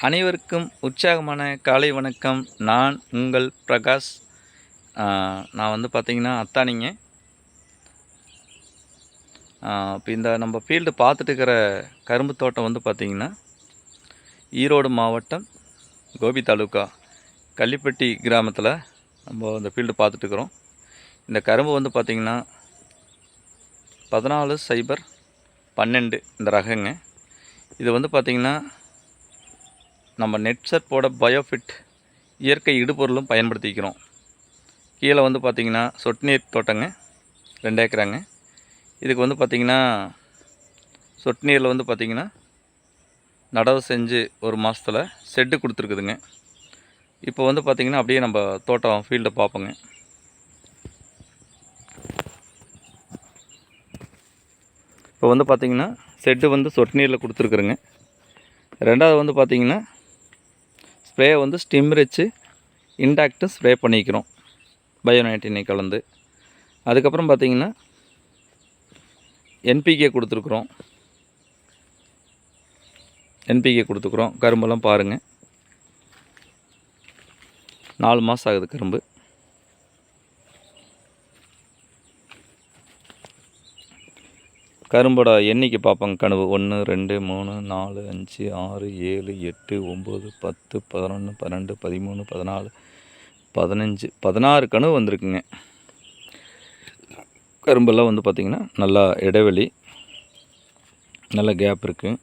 அனைவருக்கும் உற்சாகமான காலை வணக்கம். நான் உங்கள் பிரகாஷ். நான் வந்து பார்த்திங்கன்னா அத்தானிங்க. இப்போ இந்த நம்ம ஃபீல்டு பார்த்துட்டு இருக்கிற கரும்பு தோட்டம் வந்து பார்த்திங்கன்னா ஈரோடு மாவட்டம் கோபி தாலுக்கா கள்ளிப்பட்டி கிராமத்தில் நம்ம இந்த ஃபீல்டு பார்த்துட்டுருக்குறோம். இந்த கரும்பு வந்து பார்த்திங்கன்னா 14-0-12 இந்த ரகங்க. இது வந்து பார்த்திங்கன்னா நம்ம நெட்சர்ப்போட பயோஃபிட் இயற்கை இடுபொருளும் பயன்படுத்திக்கிறோம். கீழே வந்து பார்த்திங்கன்னா சொட்டு நீர் தோட்டங்க, 2 ஏக்கராங்க. இதுக்கு வந்து பார்த்திங்கன்னா சொட்டு நீரில் வந்து பார்த்திங்கன்னா நடவு செஞ்சு ஒரு மாதத்தில் செட்டு கொடுத்துருக்குதுங்க. இப்போ வந்து பார்த்திங்கன்னா அப்படியே நம்ம தோட்டம் ஃபீல்டை பார்ப்போங்க. இப்போ வந்து பார்த்திங்கன்னா செட்டு வந்து சொட்டு நீரில் கொடுத்துருக்குறேங்க. ரெண்டாவது வந்து பார்த்திங்கன்னா ஸ்ப்ரே வந்து ஸ்டிம்ரிச்சு இன்டாக்ட்டு ஸ்ப்ரே பண்ணிக்கிறோம் பயோ-19 கலந்து. அதுக்கப்புறம் பார்த்திங்கன்னா என்பிகே கொடுத்துருக்குறோம். கரும்பெல்லாம் பாருங்கள், 4 மாதம் ஆகுது கரும்பு. கரும்போட எண்ணிக்கை பார்ப்போங்க. கனவு 1 2 3 4 5 6 7 8 9 10 11 12 13 14 15 16 கனவு வந்திருக்குங்க. கரும்பெல்லாம் வந்து பார்த்திங்கன்னா நல்லா இடைவெளி, நல்ல கேப் இருக்குது.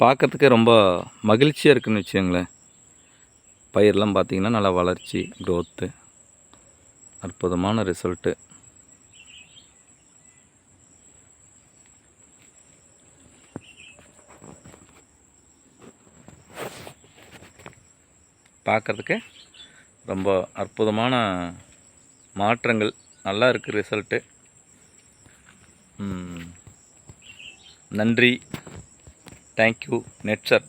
பார்க்குறதுக்கே ரொம்ப மகிழ்ச்சியாக இருக்குதுன்னு வச்சுக்கோங்களேன். பயிரெலாம் பார்த்திங்கன்னா நல்லா வளர்ச்சி, க்ரோத்து, அற்புதமான ரிசல்ட்டு. பார்க்குறதுக்கு ரொம்ப அற்புதமான மாற்றங்கள், நல்லா இருக்குது ரிசல்ட்டு. நன்றி. தேங்க்யூ நெட்சர்.